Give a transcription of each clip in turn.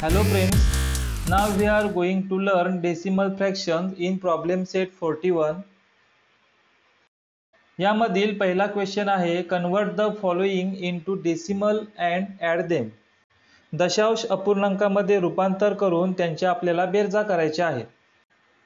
Hello friends, now we are going to learn decimal fractions in problem set 41. यामधील पहिला question आहे convert the following into decimal and add them. दशांश अपूर्णांकामध्ये रूपांतर करून त्यांचे आपल्याला बेरजा करायचे आहे.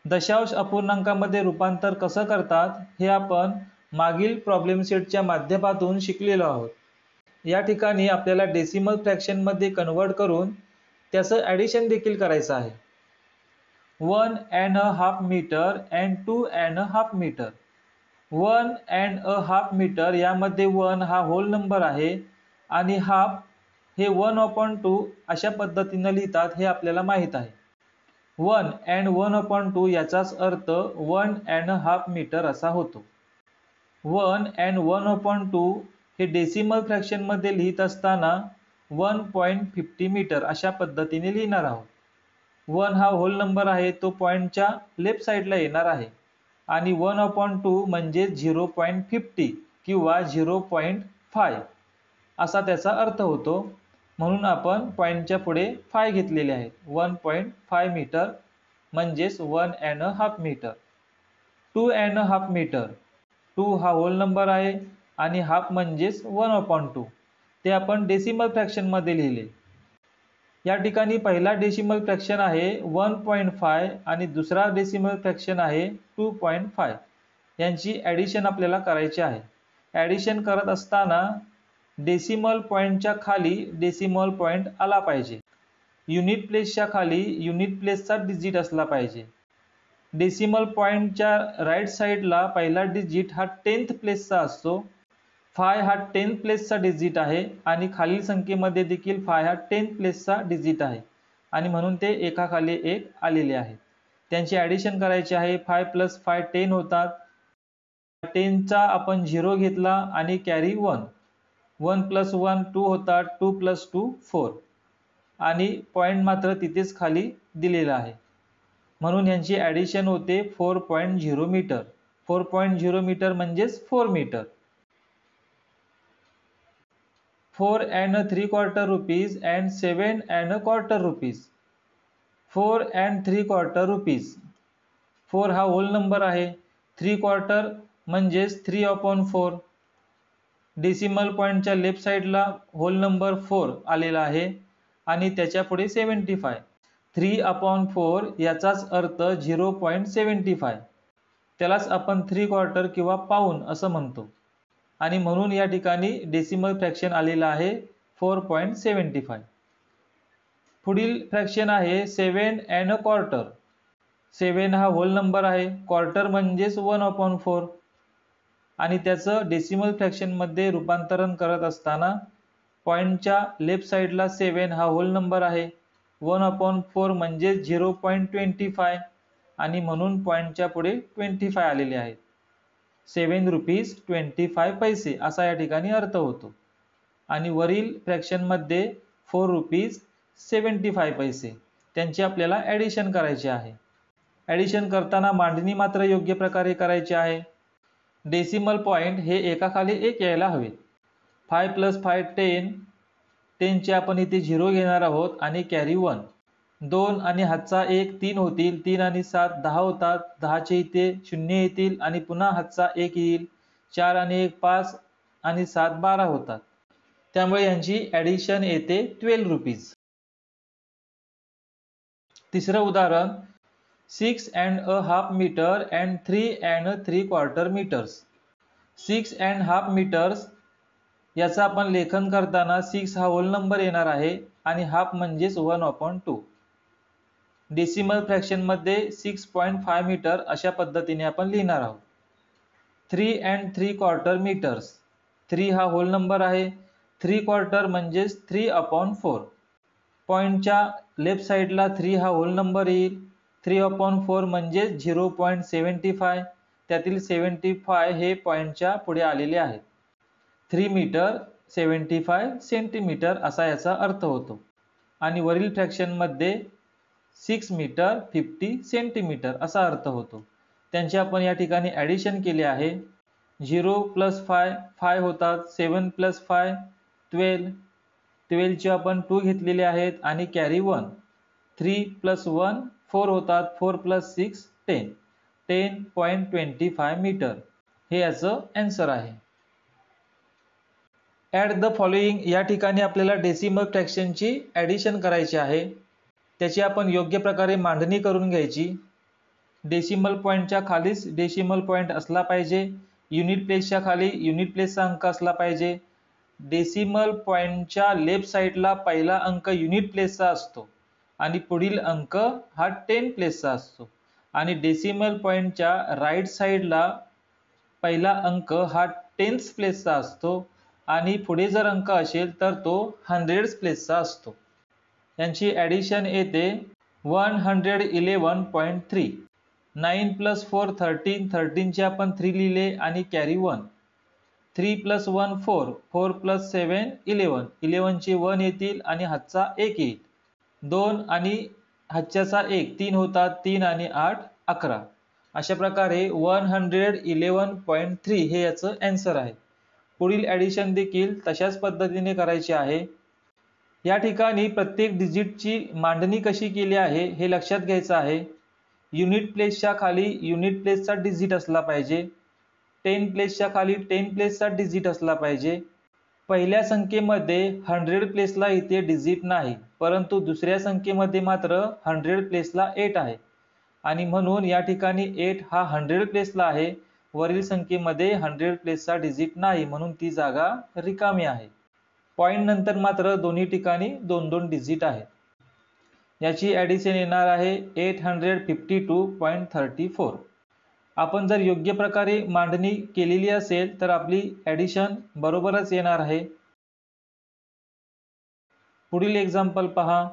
दशांश अपूर्णांकामध्ये रूपांतर कसं करतात हे आपण मागील प्रॉब्लेम सेटच्या माध्यमातून शिकलेलो आहोत. या ठिकाणी आपल्याला डेसिमल फ्रॅक्शन मध्ये कन्वर्ट करून त्याचं ॲडिशन देखील करायचं आहे. 1.5 मीटर अँड 2.5 मीटर. 1.5 मीटर यामध्ये 1 हा होल नंबर आहे आणि हाफ हे 1/2 अशा पद्धतीने लिहितात हे आपल्याला माहित आहे. 1 and 1/2 याचाच अर्थ 1.5 मीटर असा होतो. 1 and 1/2 हे डेसिमल फ्रॅक्शन मध्ये लिहित असताना 1.50 मीटर अशा पद्धतीने लिहिणार आहोत. 1 हा होल नंबर आहे, तो पॉइंटच्या लेफ्ट साइडला येणार आहे आणि 1/2 म्हणजे 0.50 किंवा 0.5 असा त्याचा अर्थ होतो. म्हणून आपण पॉइंटच्या पुढे 5 घेतलेले आहे. 1.5 मीटर म्हणजेच 1.5 मीटर. 2.5 मीटर. 2 हा होल नंबर आहे आणि हाफ म्हणजेच 1/2 ते आपण डेसिमल फ्रॅक्शन मध्ये लिहिले. या ठिकाणी पहिला डेसिमल फ्रॅक्शन आहे 1.5 आणि दुसरा डेसिमल फ्रॅक्शन आहे 2.5. यांची ॲडिशन आपल्याला करायची आहे. ॲडिशन करत असताना डेसिमल पॉइंटच्या खाली डेसिमल पॉइंट आला पाहिजे. युनिट प्लेसच्या खाली युनिट प्लेसचा डिजिट असला पाहिजे. डेसिमल पॉइंटच्या राईट साइडला पहिला डिजिट हा 10th प्लेसचा असतो. 5 हा 10th प्लेसचा डिजिट आहे आणि खालील संख्येमध्ये देखील 5 हा 10th प्लेसचा डिजिट आहे आणि म्हणून ते एकाखाली एक आलेले आहेत. त्यांची ॲडिशन करायची आहे. 5 + 5 10 होतात. 10 चा आपण 0 घेतला आणि कॅरी 1. 1 + 1 2 होतात. 2 + 2 4 आणि पॉइंट मात्र तिथेच खाली दिलेला आहे. म्हणून यांची ॲडिशन होते 4.0 मीटर. 4.0 मीटर म्हणजेच 4 metre. 4.75 rupees and 7.25 rupees. 4.75 rupees. 4 हा होल नंबर आहे. 3/4 म्हणजेच 3/4. डेसिमल पॉइंटच्या लेफ्ट साइडला होल नंबर 4 आलेला आहे आणि त्याच्या पुढे 75. 3/4 याचाच अर्थ 0.75. त्यालाच आपण 3/4 किंवा पाऊण असं म्हणतो आणि म्हणून या ठिकाणी डेसिमल फ्रॅक्शन आलेला आहे 4.75. पुढील फ्रॅक्शन आहे 7.25. 7 हा होल नंबर आहे. क्वार्टर म्हणजेच 1/4 आणि त्याचं डेसिमल फ्रॅक्शन मध्ये रूपांतरण करत असताना पॉइंटच्या लेफ्ट साइडला 7 हा होल नंबर आहे. 1/4 म्हणजे 0.25 आणि म्हणून पॉइंटच्या पुढे 25 आलेले आहेत. 7 रुपीज 25 पैसे असा या ठिकाणी अर्थ होतो. आणि वरील फ्रॅक्शन मध्ये 4 रुपीज 75 पैसे त्यांची आपल्याला ॲडिशन करायची आहे. ॲडिशन करताना मांडणी मात्र योग्य प्रकारे करायची आहे. डेसिमल पॉइंट हे एकाखाली एक यायला हवे. 5 + 5 10. 10 चे आपण इथे 0 घेणार आहोत आणि कॅरी 1. 2 आणि हातचा 1 3 होतील. 3 आणि 7 10 होतात. 10 चे इथे 0 येतील आणि पुन्हा हातचा 1 येईल. 4 आणि 1 5 आणि 7 12 होतात. त्यामुळे यांची ॲडिशन येते 12 रुपीज. तिसरं उदाहरण 6.5 मीटर and 3.75 meters. 6.5 meters याचा आपण लेखन करताना 6 हा होल नंबर येणार आहे आणि हाफ म्हणजेच 1/2. डेसिमल फ्रॅक्शन मध्ये 6.5 मीटर अशा पद्धतीने आपण लिहिणार आहोत. 3.75 meters. 3 हा होल नंबर आहे. 3/4 म्हणजेच 3/4. पॉइंटच्या लेफ्ट साइडला 3 हा होल नंबर येईल. 3/4 म्हणजे 0.75. त्यातील 75 हे पॉइंटच्या पुढे आलेले आहेत. 3 मीटर 75 सेंटीमीटर असा याचा अर्थ होतो. आणि वरील फ्रॅक्शन मध्ये 6 मीटर 50 सेंटीमीटर असा अर्थ होतो. त्यांचे आपण या ठिकाणी ॲडिशन केले आहे. 0 + 5 5 होतात. 7 + 5 12. 12 चे आपण 2 घेतलेले आहेत आणि कॅरी 1. 3 + 1 4 होतात, 4 + 6 10, 10.25 मीटर हे याचं आन्सर आहे. ॲड द फॉलोइंग या ठिकाणी आपल्याला डेसिमल फ्रॅक्शनची ॲडिशन करायची आहे. त्याची आपण योग्य प्रकारे मांडणी करून घ्यायची. डेसिमल पॉईंटच्या खालीच डेसिमल पॉईंट असला पाहिजे. युनिट प्लेसच्या खाली युनिट प्लेसचा अंक असला पाहिजे. डेसिमल पॉईंटच्या लेफ्ट साईडला पहिला अंक युनिट प्लेसचा असतो आणि पुढील अंक हा 10 प्लेसचा असतो. आणि डेसिमल पॉईंटच्या राईट साईडला पहिला अंक हा 10th प्लेसचा असतो आणि पुढे जर अंक असेल तर तो 100th प्लेसचा असतो. यांची ॲडिशन येते 111.3. 9 + 4 13, 13 चे आपण 3 लिहिले आणि कॅरी 1. 3 + 1 4, 4 + 7 11, 11 चे 1 येतील आणि हातचा 1 येईल. 2 आणि हातच्याचा 1 3 होतात, 3 आणि 8 11. अशा प्रकारे 111.3 हे याचं आन्सर आहे. पुढील ॲडिशन देखील तशाच पद्धतीने करायची आहे. या ठिकाणी प्रत्येक डिजिटची मांडणी कशी केली आहे हे लक्षात घ्यायचं आहे. युनिट प्लेसच्या खाली युनिट प्लेसचा डिजिट असला पाहिजे. 10 प्लेसच्या खाली 10 प्लेसचा डिजिट असला पाहिजे. पहिल्या संख्येमध्ये 100 प्लेसला इथे डिजिट नाही, परंतु दुसऱ्या संख्येमध्ये मात्र 100 प्लेसला 8 आहे आणि म्हणून या ठिकाणी 8 हा 100 प्लेसला आहे. वरील संख्येमध्ये 100 प्लेसचा डिजिट नाही, म्हणून ती जागा रिकामी आहे. पॉईंट नंतर मात्र दोन्ही ठिकाणी 2-2 डिजिट आहेत. याची ॲडिशन येणार आहे 852.34. आपण जर योग्य प्रकारे मांडणी केलेली असेल तर आपली ॲडिशन बरोबरच येणार आहे. पुढील एक्झाम्पल पहा.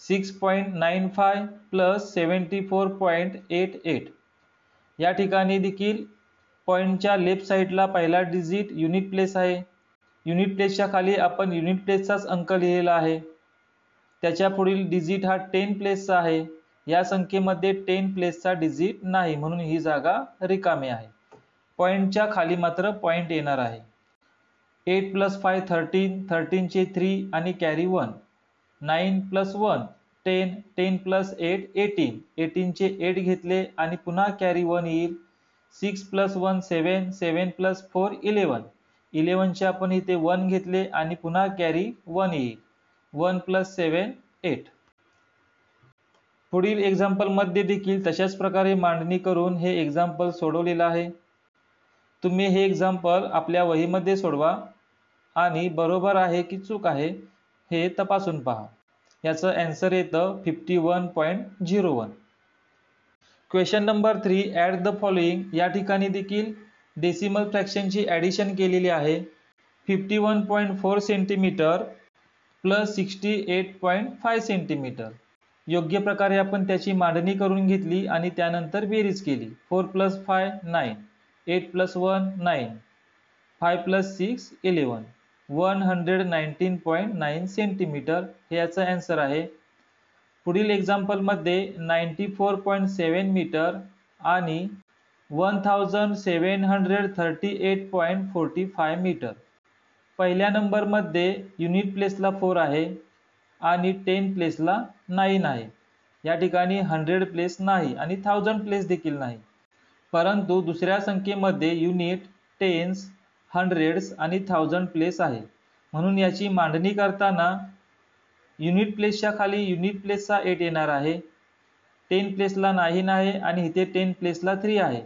6.95 + 74.88. या ठिकाणी देखील पॉईंटच्या लेफ्ट साईडला पहिला डिजिट युनिट प्लेस आहे. युनिट प्लेसच्या खाली आपण युनिट प्लेसचाच अंक लिहिलेला आहे. त्याच्या पुढील डिजिट हा 10 प्लेसचा आहे. या संख्येमध्ये 10 प्लेसचा डिजिट नाही, म्हणून ही जागा रिकामी आहे. पॉईंटच्या खाली मात्र पॉईंट येणार आहे. 8 + 5 13, 13 चे 3 आणि कॅरी 1. 9 + 1 10, 10 + 8 18, 18 चे 8 घेतले आणि पुन्हा कॅरी 1 येईल. 6 + 1 7, 7 + 4 11, 11 चे आपण इथे 1 घेतले आणि पुन्हा कॅरी 1 येईल. 1 + 7 8. पुढील एक्झाम्पल मध्ये देखील तशाच प्रकारे मांडणी करून हे एक्झाम्पल सोडवलेलं आहे. तुम्ही हे एक्झाम्पल आपल्या वहीमध्ये सोडवा आणि बरोबर आहे की चूक आहे हे तपासून पहा. याचं आन्सर येतं 51.01. Question number 3. Add the following. या ठिकाणी देखील डेसिमल फ्रॅक्शनची ॲडिशन केलेली आहे. 51.4 सेंटीमीटर + 68.5 सेंटीमीटर. योग्य प्रकारे आपण त्याची मांडणी करून घेतली आणि त्यानंतर बेरीज केली. 4 + 5 9, 8 + 1 9, 5 + 6 11, 119.9 सेंटीमीटर हे याचं आन्सर आहे. पुढील एक्झाम्पलमध्ये 94.7 मीटर आणि 1738.45 मीटर. पहिल्या नंबरमध्ये युनिट प्लेसला 4 आहे आणि 10 प्लेसला 9 आहे. या ठिकाणी 100 प्लेस नाही आणि 1000 प्लेस देखील नाही, परंतु दुसऱ्या संख्येमध्ये युनिट, टेन्स, हंड्रेड्स आणि 1000 प्लेस आहे. म्हणून याची मांडणी करताना युनिट प्लेसच्या खाली युनिट प्लेसचा 8 येणार आहे. 10 प्लेसला 9 आहे आणि इथे 10 प्लेसला 3 आहे,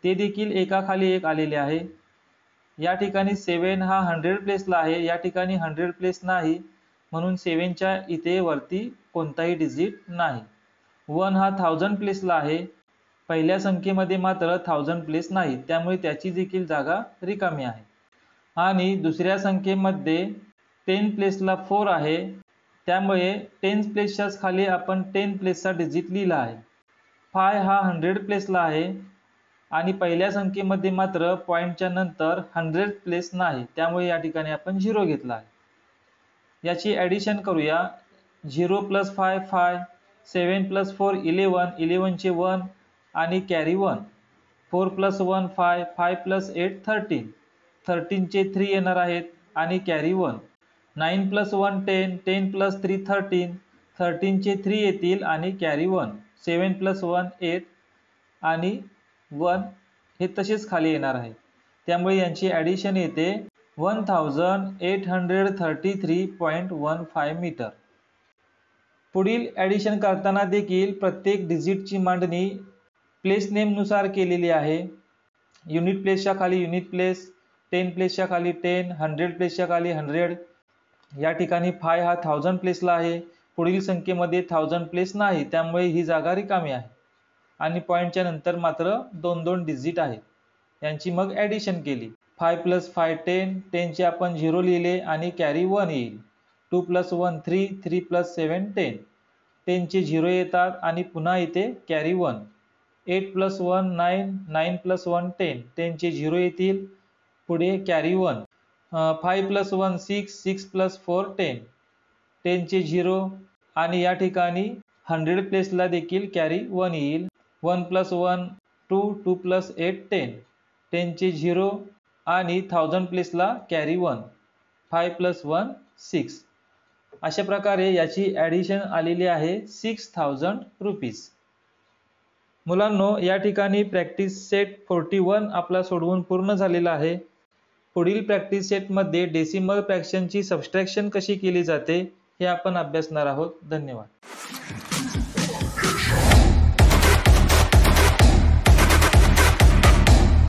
ते देखील एकाखाली एक आलेले आहे. या ठिकाणी 7 हा 100 प्लेसला आहे, या ठिकाणी 100 प्लेस नाही, म्हणून 7 च्या इथे वरती कोणताही डिजिट नाही. 1 हा 1000 प्लेसला आहे, पहिल्या संख्येमध्ये मात्र 1000 प्लेस नाही, त्यामुळे त्याची देखील जागा रिकामी आहे. आणि दुसऱ्या संख्येमध्ये 10 प्लेसला 4 आहे, त्यामुळे 10 प्लेसच्याच खाली आपण 10 प्लेसचा डिजिट लिहिला आहे. 5 हा 100 प्लेसला आहे आणि पहिल्या संख्येमध्ये मात्र पॉईंटच्या नंतर 100 प्लेस नाही, त्यामुळे या ठिकाणी आपण 0 घेतला आहे. याची ॲडिशन करूया. 0 + 5 5, 7 + 4 11, 11 चे 1 आणि कॅरी 1. 4 + 1 5, 5 + 8 13, 13 चे 3 येणार आहेत आणि कॅरी 1. 9 + 1 10, 10 + 3 13, 13 चे 3 येतील आणि कॅरी 1. 7 + 1 8 आणि 1 हे तसेच खाली येणार आहे, त्यामुळे यांची ॲडिशन येते 1833.15 मीटर. पुढील ॲडिशन करताना देखील प्रत्येक डिजिटची मांडणी प्लेस नेम नुसार केलेली आहे. युनिट प्लेसच्या खाली युनिट प्लेस, 10 प्लेसच्या खाली 10, 100 प्लेसच्या खाली 100. या ठिकाणी 5 हा 1000 प्लेसला आहे. पुढील संख्येमध्ये 1000 प्लेस नाही, त्यामुळे ही जागा रिकामी आहे आणि पॉईंटच्या नंतर मात्र 2-2 डिजिट आहेत. यांची मग ॲडिशन केली. 5 + 5 10, 10 चे आपण 0 लिहिले आणि कॅरी 1 येईल. 2 + 1 3, 3 + 7 10. 10 चे 0 येतात आणि पुन्हा इथे कॅरी 1. 8 + 1 9, 9 + 1 10. 10 चे 0 येतील, पुढे कॅरी 1. 5 + 1 6, 6 + 4 10. 10 चे 0 आणि या ठिकाणी 100 प्लेसला देखील कॅरी 1 येईल. 1 + 1 2, 2 + 8 10. 10 चे 0 आणि 1000 प्लेसला कॅरी 1. 5 + 1 6. अशा प्रकारे याची ॲडिशन आलेली आहे 6000 रुपीज. मुलांनो, या ठिकाणी प्रॅक्टिस सेट 41 आपला सोडवून पूर्ण झालेला आहे. पुढील प्रॅक्टिस सेटमध्ये डेसिमल फ्रॅक्शनची सबट्रॅक्शन कशी केली जाते हे आपण अभ्यासणार आहोत. धन्यवाद.